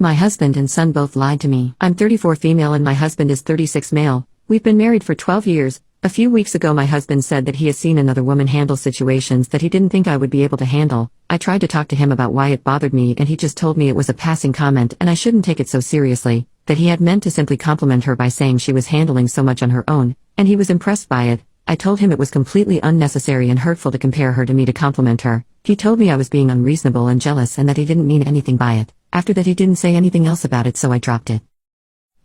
My husband and son both lied to me. I'm 34 female and my husband is 36 male. We've been married for 12 years. A few weeks ago my husband said that he has seen another woman handle situations that he didn't think I would be able to handle. I tried to talk to him about why it bothered me and he just told me it was a passing comment and I shouldn't take it so seriously, that he had meant to simply compliment her by saying she was handling so much on her own, and he was impressed by it. I told him it was completely unnecessary and hurtful to compare her to me to compliment her. He told me I was being unreasonable and jealous and that he didn't mean anything by it. After that he didn't say anything else about it, so I dropped it.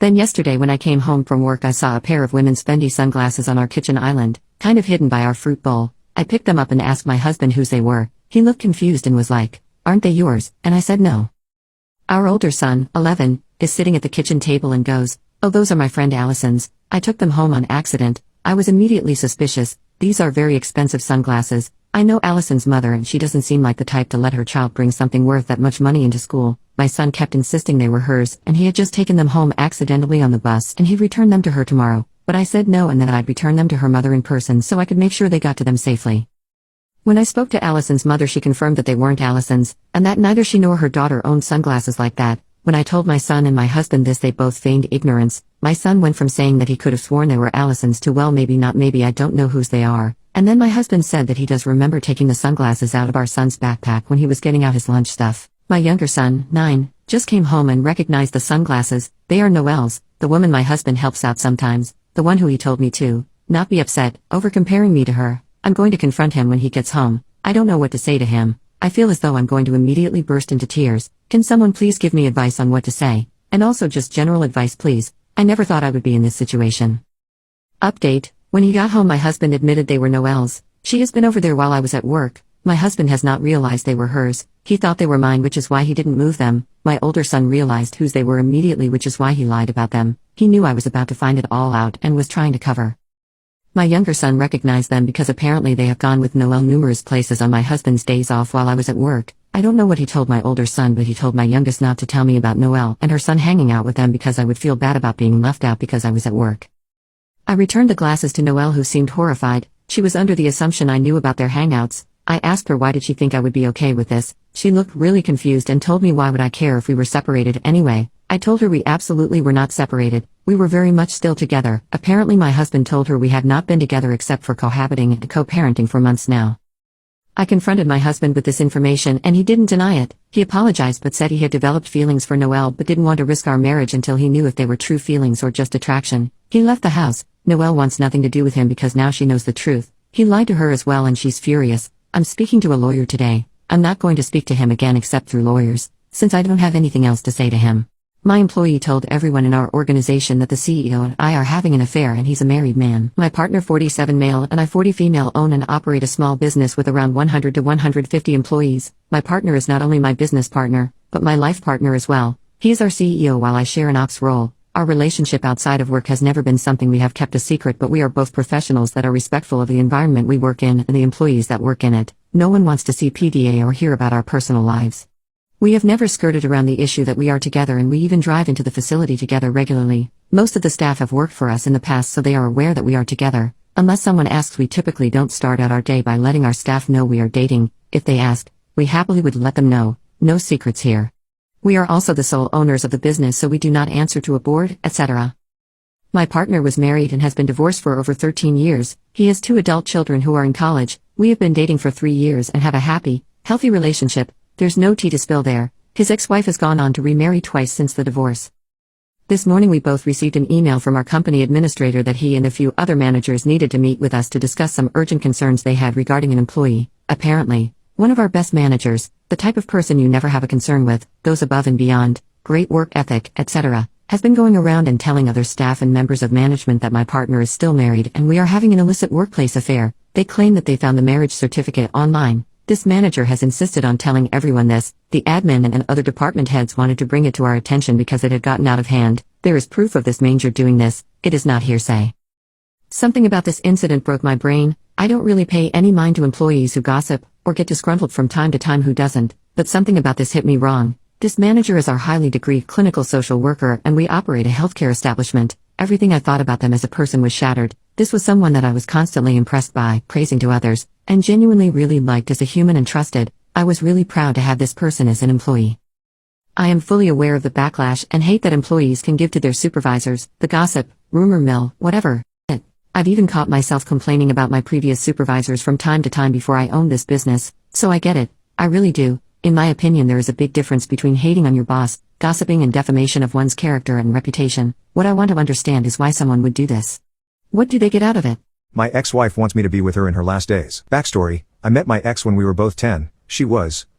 Then yesterday when I came home from work I saw a pair of women's Fendi sunglasses on our kitchen island, kind of hidden by our fruit bowl. I picked them up and asked my husband whose they were. He looked confused and was like, "Aren't they yours?" And I said no. Our older son, 11, is sitting at the kitchen table and goes, "Oh, those are my friend Allison's. I took them home on accident." I was immediately suspicious. These are very expensive sunglasses. I know Allison's mother and she doesn't seem like the type to let her child bring something worth that much money into school. My son kept insisting they were hers and he had just taken them home accidentally on the bus and he'd return them to her tomorrow, but I said no and then I'd return them to her mother in person so I could make sure they got to them safely. When I spoke to Allison's mother she confirmed that they weren't Allison's, and that neither she nor her daughter owned sunglasses like that. When I told my son and my husband this they both feigned ignorance. My son went from saying that he could have sworn they were Allison's to well maybe not, maybe I don't know whose they are. And then my husband said that he does remember taking the sunglasses out of our son's backpack when he was getting out his lunch stuff. My younger son, 9, just came home and recognized the sunglasses. They are Noelle's, the woman my husband helps out sometimes, the one who he told me to not be upset over comparing me to her. I'm going to confront him when he gets home. I don't know what to say to him. I feel as though I'm going to immediately burst into tears. Can someone please give me advice on what to say? And also just general advice please. I never thought I would be in this situation. Update. When he got home my husband admitted they were Noelle's. She has been over there while I was at work. My husband has not realized they were hers. He thought they were mine, which is why he didn't move them. My older son realized whose they were immediately, which is why he lied about them. He knew I was about to find it all out and was trying to cover. My younger son recognized them because apparently they have gone with Noelle numerous places on my husband's days off while I was at work. I don't know what he told my older son, but he told my youngest not to tell me about Noelle and her son hanging out with them because I would feel bad about being left out because I was at work. I returned the glasses to Noelle, who seemed horrified. She was under the assumption I knew about their hangouts. I asked her why did she think I would be okay with this. She looked really confused and told me why would I care if we were separated anyway. I told her we absolutely were not separated. We were very much still together. Apparently my husband told her we had not been together except for cohabiting and co-parenting for months now. I confronted my husband with this information and he didn't deny it. He apologized but said he had developed feelings for Noelle but didn't want to risk our marriage until he knew if they were true feelings or just attraction. He left the house. Noelle wants nothing to do with him because now she knows the truth. He lied to her as well and she's furious. I'm speaking to a lawyer today. I'm not going to speak to him again except through lawyers, since I don't have anything else to say to him. My employee told everyone in our organization that the CEO and I are having an affair and he's a married man. My partner, 47 male, and I, 40 female, own and operate a small business with around 100 to 150 employees. My partner is not only my business partner, but my life partner as well. He is our CEO while I share an ops role. Our relationship outside of work has never been something we have kept a secret, but we are both professionals that are respectful of the environment we work in and the employees that work in it. No one wants to see PDA or hear about our personal lives. We have never skirted around the issue that we are together and we even drive into the facility together regularly. Most of the staff have worked for us in the past so they are aware that we are together. Unless someone asks, we typically don't start out our day by letting our staff know we are dating. If they ask, we happily would let them know. No secrets here. We are also the sole owners of the business so we do not answer to a board, etc. My partner was married and has been divorced for over 13 years. He has 2 adult children who are in college. We have been dating for 3 years and have a happy, healthy relationship. There's no tea to spill there. His ex-wife has gone on to remarry twice since the divorce. This morning we both received an email from our company administrator that he and a few other managers needed to meet with us to discuss some urgent concerns they had regarding an employee. Apparently, one of our best managers, the type of person you never have a concern with, goes above and beyond, great work ethic, etc., has been going around and telling other staff and members of management that my partner is still married and we are having an illicit workplace affair. They claim that they found the marriage certificate online. This manager has insisted on telling everyone this. The admin and other department heads wanted to bring it to our attention because it had gotten out of hand. There is proof of this manager doing this. It is not hearsay. Something about this incident broke my brain. I don't really pay any mind to employees who gossip, or get disgruntled from time to time who doesn't, but something about this hit me wrong. This manager is our highly degreed clinical social worker and we operate a healthcare establishment. Everything I thought about them as a person was shattered. This was someone that I was constantly impressed by, praising to others, and genuinely really liked as a human and trusted. I was really proud to have this person as an employee. I am fully aware of the backlash and hate that employees can give to their supervisors, the gossip, rumor mill, whatever. I've even caught myself complaining about my previous supervisors from time to time before I owned this business, so I get it. I really do. In my opinion, there is a big difference between hating on your boss, gossiping, and defamation of one's character and reputation. What I want to understand is why someone would do this. What do they get out of it? My ex-wife wants me to be with her in her last days. Backstory: I met my ex when we were both 10. She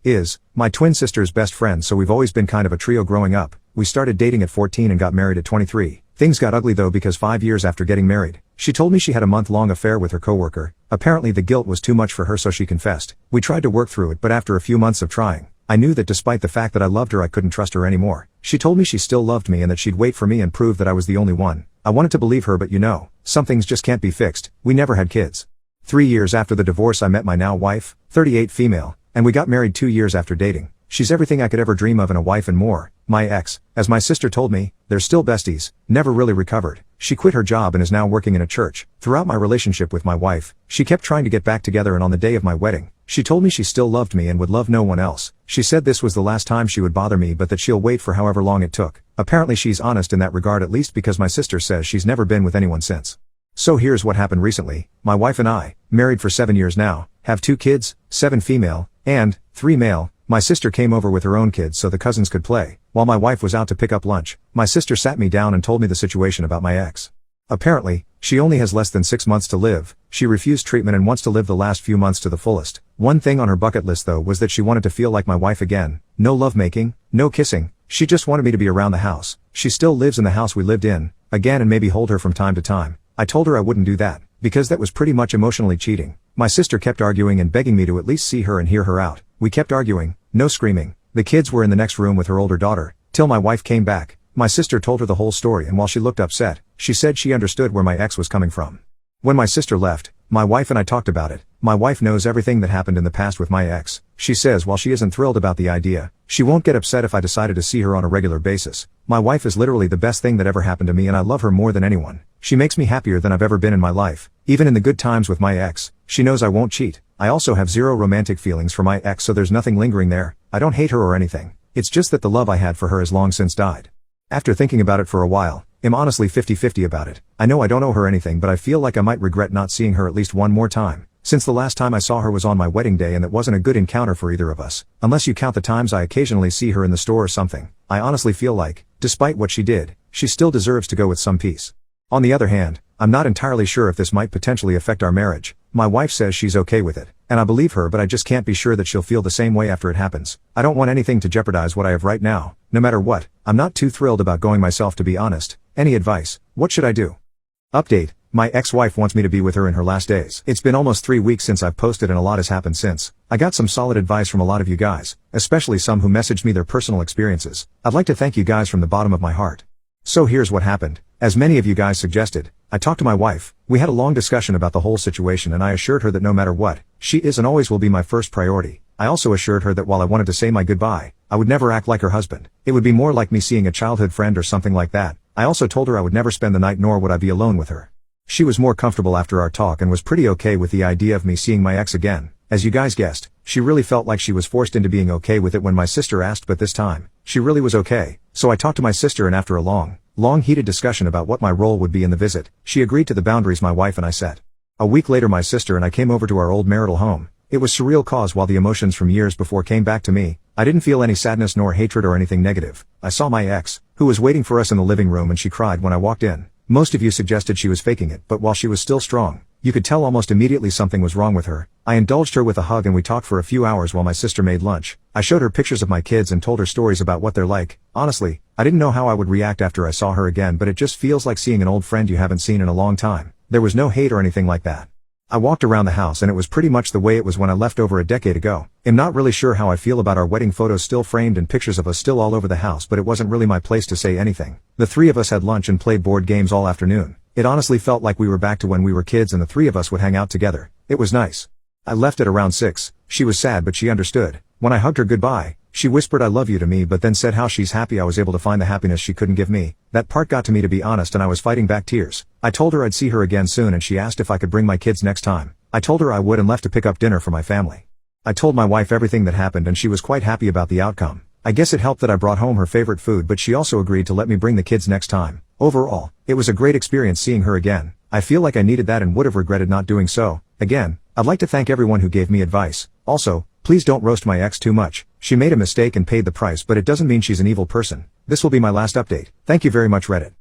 is, my twin sister's best friend, so we've always been kind of a trio growing up. We started dating at 14 and got married at 23. Things got ugly though, because 5 years after getting married, she told me she had a month-long affair with her coworker. Apparently the guilt was too much for her, so she confessed. We tried to work through it, but after a few months of trying, I knew that despite the fact that I loved her, I couldn't trust her anymore. She told me she still loved me and that she'd wait for me and prove that I was the only one. I wanted to believe her, but some things just can't be fixed. We never had kids. 3 years after the divorce, I met my now wife, 38 female, and we got married 2 years after dating. She's everything I could ever dream of in a wife and more. My ex, as my sister told me, they're still besties, never really recovered. She quit her job and is now working in a church. Throughout my relationship with my wife, she kept trying to get back together, and on the day of my wedding, she told me she still loved me and would love no one else. She said this was the last time she would bother me, but that she'll wait for however long it took. Apparently she's honest in that regard, at least because my sister says she's never been with anyone since. So here's what happened recently. My wife and I, married for 7 years now, have 2 kids, 7 female, and 3 male. My sister came over with her own kids so the cousins could play. While my wife was out to pick up lunch, my sister sat me down and told me the situation about my ex. Apparently, she only has less than 6 months to live. She refused treatment and wants to live the last few months to the fullest. One thing on her bucket list though was that she wanted to feel like my wife again. No lovemaking, no kissing. She just wanted me to be around the house. She still lives in the house we lived in, again, and maybe hold her from time to time. I told her I wouldn't do that, because that was pretty much emotionally cheating. My sister kept arguing and begging me to at least see her and hear her out. We kept arguing, no screaming. The kids were in the next room with her older daughter, till my wife came back. My sister told her the whole story, and while she looked upset, she said she understood where my ex was coming from. When my sister left, my wife and I talked about it. My wife knows everything that happened in the past with my ex. She says while she isn't thrilled about the idea, she won't get upset if I decided to see her on a regular basis. My wife is literally the best thing that ever happened to me, and I love her more than anyone. She makes me happier than I've ever been in my life. Even in the good times with my ex, she knows I won't cheat. I also have zero romantic feelings for my ex, so there's nothing lingering there. I don't hate her or anything. It's just that the love I had for her has long since died. After thinking about it for a while, I'm honestly 50-50 about it. I know I don't owe her anything, but I feel like I might regret not seeing her at least one more time, since the last time I saw her was on my wedding day, and that wasn't a good encounter for either of us. Unless you count the times I occasionally see her in the store or something, I honestly feel like, despite what she did, she still deserves to go with some peace. On the other hand, I'm not entirely sure if this might potentially affect our marriage. My wife says she's okay with it, and I believe her, but I just can't be sure that she'll feel the same way after it happens. I don't want anything to jeopardize what I have right now. No matter what, I'm not too thrilled about going myself, to be honest. Any advice? What should I do? Update: my ex-wife wants me to be with her in her last days. It's been almost 3 weeks since I've posted, and a lot has happened since. I got some solid advice from a lot of you guys, especially some who messaged me their personal experiences. I'd like to thank you guys from the bottom of my heart. So here's what happened. As many of you guys suggested, I talked to my wife. We had a long discussion about the whole situation, and I assured her that no matter what, she is and always will be my first priority. I also assured her that while I wanted to say my goodbye, I would never act like her husband. It would be more like me seeing a childhood friend or something like that. I also told her I would never spend the night, nor would I be alone with her. She was more comfortable after our talk and was pretty okay with the idea of me seeing my ex again. As you guys guessed, she really felt like she was forced into being okay with it when my sister asked, but this time, she really was okay. So I talked to my sister, and after a long heated discussion about what my role would be in the visit, she agreed to the boundaries my wife and I set. A week later, my sister and I came over to our old marital home. It was surreal, cause while the emotions from years before came back to me, I didn't feel any sadness nor hatred or anything negative. I saw my ex, who was waiting for us in the living room, and she cried when I walked in. Most of you suggested she was faking it, but while she was still strong, you could tell almost immediately something was wrong with her. I indulged her with a hug, and we talked for a few hours while my sister made lunch. I showed her pictures of my kids and told her stories about what they're like. Honestly, I didn't know how I would react after I saw her again, but it just feels like seeing an old friend you haven't seen in a long time. There was no hate or anything like that. I walked around the house, and it was pretty much the way it was when I left over a decade ago. I'm not really sure how I feel about our wedding photos still framed and pictures of us still all over the house, but it wasn't really my place to say anything. The 3 of us had lunch and played board games all afternoon. It honestly felt like we were back to when we were kids and the 3 of us would hang out together. It was nice. I left at around 6. She was sad, but she understood. When I hugged her goodbye, she whispered "I love you" to me, but then said how she's happy I was able to find the happiness she couldn't give me. That part got to me, to be honest, and I was fighting back tears. I told her I'd see her again soon, and she asked if I could bring my kids next time. I told her I would and left to pick up dinner for my family. I told my wife everything that happened, and she was quite happy about the outcome. I guess it helped that I brought home her favorite food, but she also agreed to let me bring the kids next time. Overall, it was a great experience seeing her again. I feel like I needed that and would have regretted not doing so. Again, I'd like to thank everyone who gave me advice. Also, please don't roast my ex too much. She made a mistake and paid the price, but it doesn't mean she's an evil person. This will be my last update. Thank you very much, Reddit.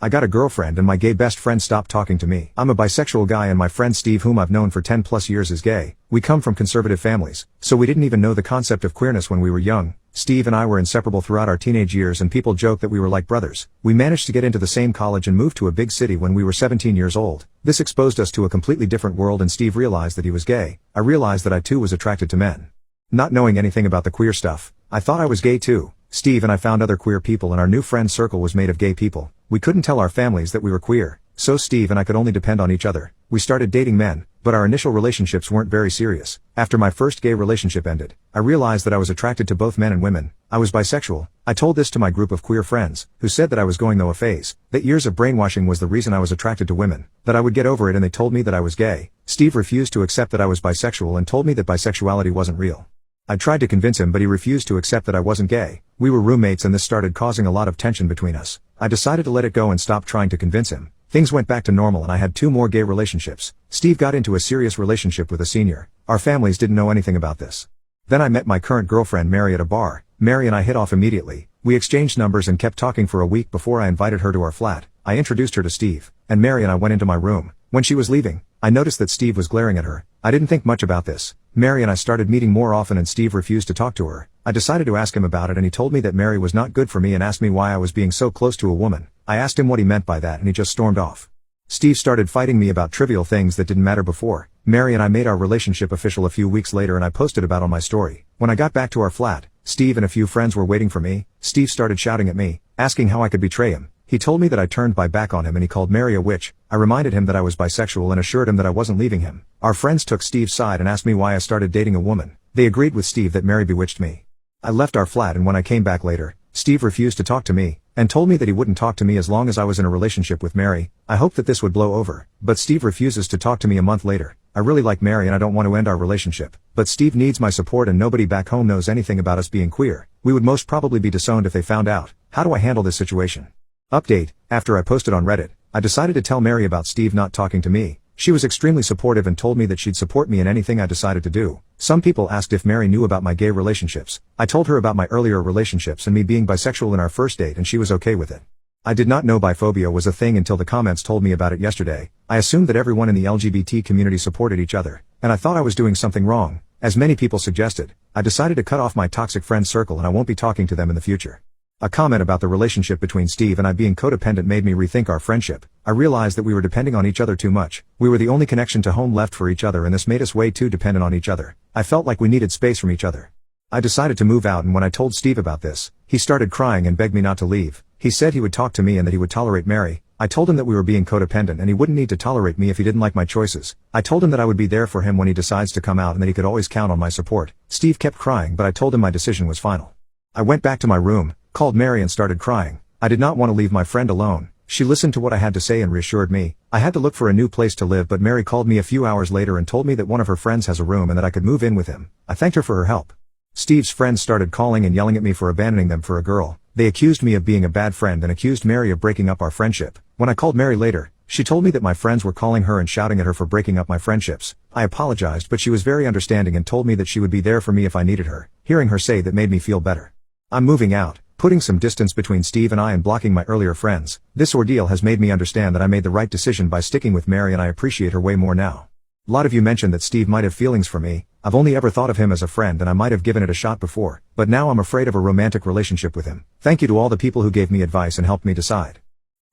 I got a girlfriend and my gay best friend stopped talking to me. I'm a bisexual guy and my friend Steve, whom I've known for 10 plus years, is gay. We come from conservative families, so we didn't even know the concept of queerness when we were young. Steve and I were inseparable throughout our teenage years and people joke that we were like brothers. We managed to get into the same college and move to a big city when we were 17 years old. This exposed us to a completely different world and Steve realized that he was gay. I realized that I too was attracted to men. Not knowing anything about the queer stuff, I thought I was gay too. Steve and I found other queer people and our new friend circle was made of gay people. We couldn't tell our families that we were queer, so Steve and I could only depend on each other. We started dating men, but our initial relationships weren't very serious. After my first gay relationship ended, I realized that I was attracted to both men and women. I was bisexual. I told this to my group of queer friends, who said that I was going through a phase, that years of brainwashing was the reason I was attracted to women, that I would get over it, and they told me that I was gay. Steve refused to accept that I was bisexual and told me that bisexuality wasn't real. I tried to convince him, but he refused to accept that I wasn't gay. We were roommates and this started causing a lot of tension between us. I decided to let it go and stop trying to convince him. Things went back to normal and I had 2 more gay relationships. Steve got into a serious relationship with a senior. Our families didn't know anything about this. Then I met my current girlfriend Mary at a bar. Mary and I hit off immediately. We exchanged numbers and kept talking for a week before I invited her to our flat. I introduced her to Steve, and Mary and I went into my room. When she was leaving, I noticed that Steve was glaring at her. I didn't think much about this. Mary and I started meeting more often and Steve refused to talk to her. I decided to ask him about it and he told me that Mary was not good for me and asked me why I was being so close to a woman. I asked him what he meant by that and he just stormed off. Steve started fighting me about trivial things that didn't matter before. Mary and I made our relationship official a few weeks later and I posted about it on my story. When I got back to our flat, Steve and a few friends were waiting for me. Steve started shouting at me, asking how I could betray him. He told me that I turned my back on him and he called Mary a witch. I reminded him that I was bisexual and assured him that I wasn't leaving him. Our friends took Steve's side and asked me why I started dating a woman. They agreed with Steve that Mary bewitched me. I left our flat and when I came back later, Steve refused to talk to me, and told me that he wouldn't talk to me as long as I was in a relationship with Mary. I hoped that this would blow over, but Steve refuses to talk to me a month later. I really like Mary and I don't want to end our relationship, but Steve needs my support and nobody back home knows anything about us being queer. We would most probably be disowned if they found out. How do I handle this situation? Update: after I posted on Reddit, I decided to tell Mary about Steve not talking to me. She was extremely supportive and told me that she'd support me in anything I decided to do. Some people asked if Mary knew about my gay relationships. I told her about my earlier relationships and me being bisexual in our first date and she was okay with it. I did not know biphobia was a thing until the comments told me about it yesterday. I assumed that everyone in the LGBT community supported each other, and I thought I was doing something wrong. As many people suggested, I decided to cut off my toxic friend circle and I won't be talking to them in the future. A comment about the relationship between Steve and I being codependent made me rethink our friendship. I realized that we were depending on each other too much. We were the only connection to home left for each other and this made us way too dependent on each other. I felt like we needed space from each other. I decided to move out and when I told Steve about this, he started crying and begged me not to leave. He said he would talk to me and that he would tolerate Mary. I told him that we were being codependent and he wouldn't need to tolerate me if he didn't like my choices. I told him that I would be there for him when he decides to come out and that he could always count on my support. Steve kept crying but I told him my decision was final. I went back to my room, called Mary and started crying. I did not want to leave my friend alone. She listened to what I had to say and reassured me. I had to look for a new place to live but Mary called me a few hours later and told me that one of her friends has a room and that I could move in with him. I thanked her for her help. Steve's friends started calling and yelling at me for abandoning them for a girl. They accused me of being a bad friend and accused Mary of breaking up our friendship. When I called Mary later, she told me that my friends were calling her and shouting at her for breaking up my friendships. I apologized but she was very understanding and told me that she would be there for me if I needed her. Hearing her say that made me feel better. I'm moving out, putting some distance between Steve and I and blocking my earlier friends. This ordeal has made me understand that I made the right decision by sticking with Mary and I appreciate her way more now. A lot of you mentioned that Steve might have feelings for me. I've only ever thought of him as a friend and I might have given it a shot before, but now I'm afraid of a romantic relationship with him. Thank you to all the people who gave me advice and helped me decide.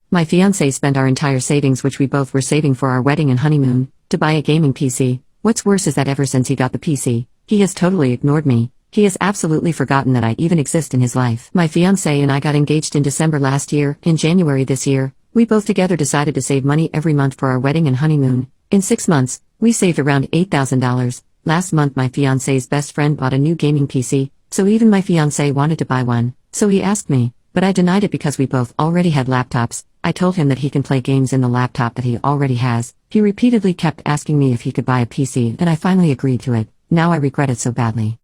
My fiancé spent our entire savings, which we both were saving for our wedding and honeymoon, to buy a gaming PC. What's worse is that ever since he got the PC, he has totally ignored me. He has absolutely forgotten that I even exist in his life. My fiancé and I got engaged in December last year. In January this year, we both together decided to save money every month for our wedding and honeymoon. In 6 months, we saved around $8,000. Last month my fiancé's best friend bought a new gaming PC, so even my fiancé wanted to buy one. So he asked me, but I denied it because we both already had laptops. I told him that he can play games in the laptop that he already has. He repeatedly kept asking me if he could buy a PC and I finally agreed to it. Now I regret it so badly.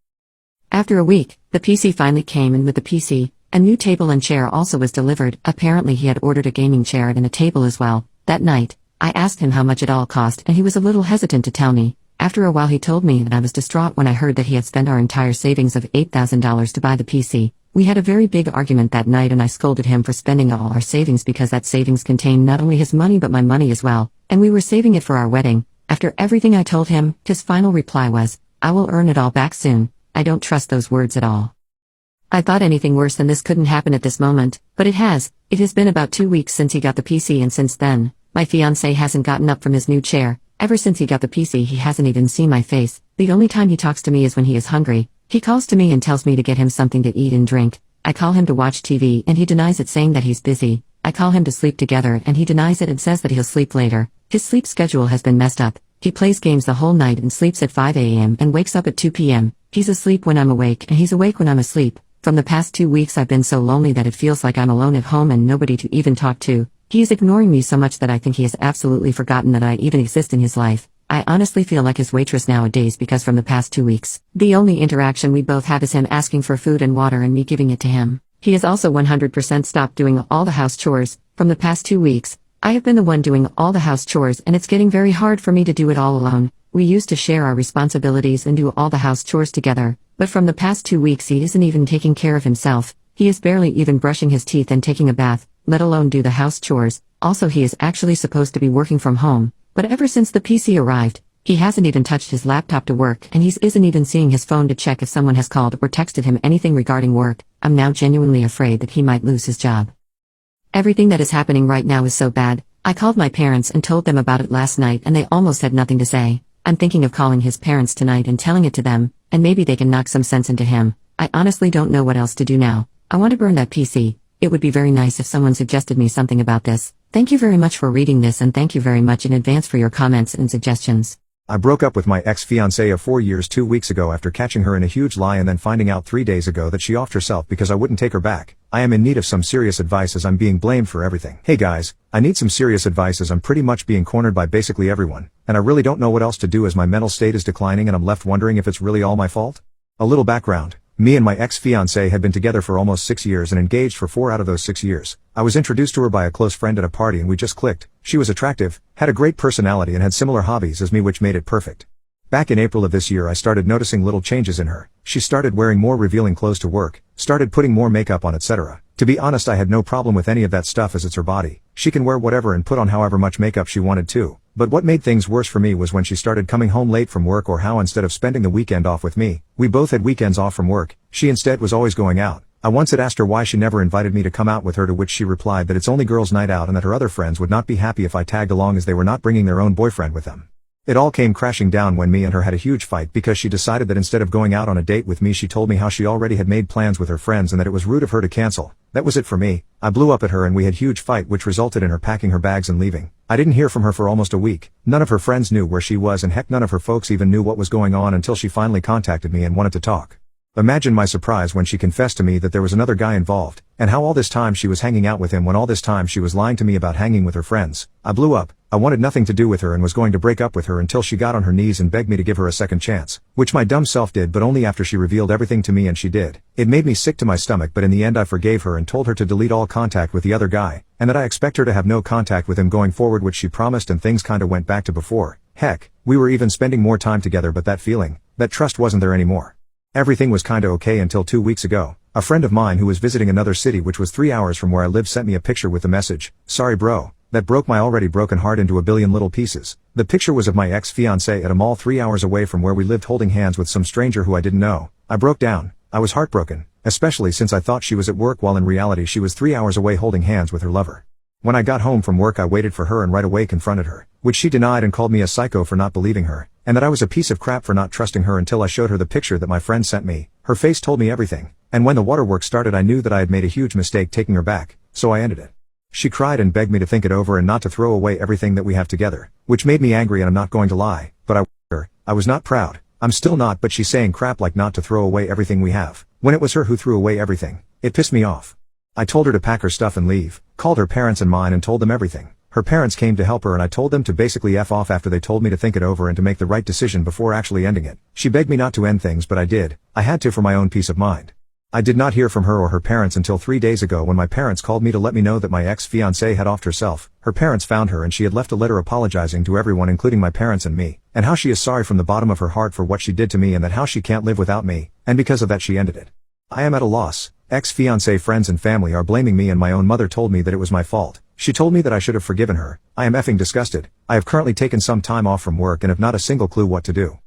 After a week, The PC finally came, and with the PC, a new table and chair also was delivered. Apparently he had ordered a gaming chair and a table as well. That night, I asked him how much it all cost, and he was a little hesitant to tell me. After a while he told me, and I was distraught when I heard that he had spent our entire savings of $8,000 to buy the PC. We had a very big argument that night, and I scolded him for spending all our savings because that savings contained not only his money but my money as well, and we were saving it for our wedding. After everything I told him, his final reply was, "I will earn it all back soon." I don't trust those words at all. I thought anything worse than this couldn't happen at this moment, but it has. It has been about 2 weeks since he got the PC, and since then, my fiancé hasn't gotten up from his new chair. Ever since he got the PC he hasn't even seen my face. The only time he talks to me is when he is hungry. He calls to me and tells me to get him something to eat and drink. I call him to watch TV and he denies it, saying that he's busy. I call him to sleep together and he denies it and says that he'll sleep later. His sleep schedule has been messed up. He plays games the whole night and sleeps at 5 a.m. and wakes up at 2 p.m. He's asleep when I'm awake and he's awake when I'm asleep. From the past 2 weeks I've been so lonely that it feels like I'm alone at home and nobody to even talk to. He is ignoring me so much that I think he has absolutely forgotten that I even exist in his life. I honestly feel like his waitress nowadays because from the past 2 weeks, the only interaction we both have is him asking for food and water and me giving it to him. He has also 100% stopped doing all the house chores. From the past 2 weeks, I have been the one doing all the house chores and it's getting very hard for me to do it all alone. We used to share our responsibilities and do all the house chores together, but from the past 2 weeks he isn't even taking care of himself. He is barely even brushing his teeth and taking a bath, let alone do the house chores. Also, he is actually supposed to be working from home, but ever since the PC arrived, he hasn't even touched his laptop to work and he isn't even seeing his phone to check if someone has called or texted him anything regarding work. I'm now genuinely afraid that he might lose his job. Everything that is happening right now is so bad. I called my parents and told them about it last night and they almost had nothing to say. I'm thinking of calling his parents tonight and telling it to them, and maybe they can knock some sense into him. I honestly don't know what else to do now. I want to burn that PC. It would be very nice if someone suggested me something about this. Thank you very much for reading this and thank you very much in advance for your comments and suggestions. I broke up with my ex-fiancée of 4 years 2 weeks ago after catching her in a huge lie and then finding out 3 days ago that she offed herself because I wouldn't take her back. I am in need of some serious advice as I'm being blamed for everything. Hey guys, I need some serious advice as I'm pretty much being cornered by basically everyone, and I really don't know what else to do as my mental state is declining and I'm left wondering if it's really all my fault. A little background. Me and my ex-fiancée had been together for almost 6 years and engaged for 4 out of those 6 years. I was introduced to her by a close friend at a party and we just clicked. She was attractive, had a great personality and had similar hobbies as me, which made it perfect. Back in April of this year I started noticing little changes in her. She started wearing more revealing clothes to work, started putting more makeup on, etc. To be honest, I had no problem with any of that stuff as it's her body. She can wear whatever and put on however much makeup she wanted to. But what made things worse for me was when she started coming home late from work, or how instead of spending the weekend off with me, we both had weekends off from work, she instead was always going out. I once had asked her why she never invited me to come out with her, to which she replied that it's only girls' night out and that her other friends would not be happy if I tagged along as they were not bringing their own boyfriend with them. It all came crashing down when me and her had a huge fight because she decided that instead of going out on a date with me, she told me how she already had made plans with her friends and that it was rude of her to cancel. That was it for me. I blew up at her and we had huge fight, which resulted in her packing her bags and leaving. I didn't hear from her for almost a week. None of her friends knew where she was and heck, none of her folks even knew what was going on until she finally contacted me and wanted to talk. Imagine my surprise when she confessed to me that there was another guy involved, and how all this time she was hanging out with him when all this time she was lying to me about hanging with her friends. I blew up. I wanted nothing to do with her and was going to break up with her until she got on her knees and begged me to give her a second chance, which my dumb self did, but only after she revealed everything to me, and she did. It made me sick to my stomach, but in the end I forgave her and told her to delete all contact with the other guy, and that I expect her to have no contact with him going forward, which she promised, and things kinda went back to before. Heck, we were even spending more time together, but that feeling, that trust wasn't there anymore. Everything was kinda okay until 2 weeks ago. A friend of mine who was visiting another city, which was 3 hours from where I live, sent me a picture with the message, "Sorry bro, that broke my already broken heart into a billion little pieces." The picture was of my ex-fiancée at a mall 3 hours away from where we lived, holding hands with some stranger who I didn't know. I broke down. I was heartbroken, especially since I thought she was at work while in reality she was 3 hours away holding hands with her lover. When I got home from work I waited for her and right away confronted her, which she denied and called me a psycho for not believing her, and that I was a piece of crap for not trusting her until I showed her the picture that my friend sent me. Her face told me everything, and when the waterworks started I knew that I had made a huge mistake taking her back, so I ended it. She cried and begged me to think it over and not to throw away everything that we have together, which made me angry, and I'm not going to lie, but I was not proud. I'm still not, but she's saying crap like not to throw away everything we have, when it was her who threw away everything. It pissed me off. I told her to pack her stuff and leave, called her parents and mine and told them everything. Her parents came to help her and I told them to basically F off after they told me to think it over and to make the right decision before actually ending it. She begged me not to end things, but I did. I had to for my own peace of mind. I did not hear from her or her parents until 3 days ago when my parents called me to let me know that my ex-fiancée had offed herself. Her parents found her and she had left a letter apologizing to everyone including my parents and me, and how she is sorry from the bottom of her heart for what she did to me and that how she can't live without me, and because of that she ended it. I am at a loss. Ex-fiancée friends and family are blaming me and my own mother told me that it was my fault. She told me that I should have forgiven her. I am effing disgusted. I have currently taken some time off from work and have not a single clue what to do.